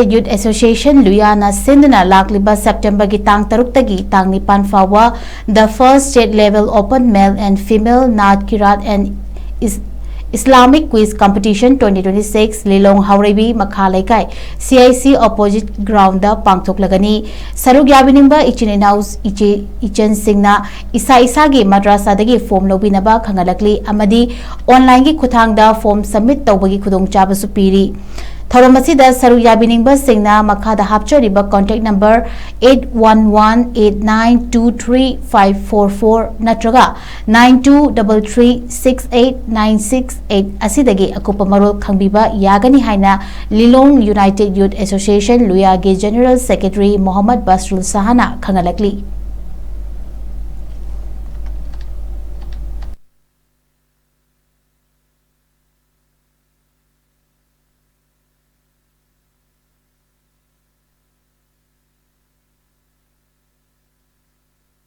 Youth Association Luyana Sindana Lakliba September ki tang taruk tagi tang nipan fawa the first state level open male and female Naat Kirat and Islamic quiz competition 2026 Lilong Haurebi Makhalaikai CIC opposite ground da pangthok lagani saruk yabinimba ichine house ichen singna isa gi madrasa dagi form lobinaba khangalakli amadi online gi khuthang da form submit tawbagi khudong chaba supiri Thoramasida Saru Yabiningba Singna Makada Hapchoriba contact number 811-8923-544 Natraga 9233-68968 Asidagi Akupa Marul Kangbiba Yagani Haina Lilong United Youth Association Luyagi General Secretary Muhammad Basrul Sahana Kangalakli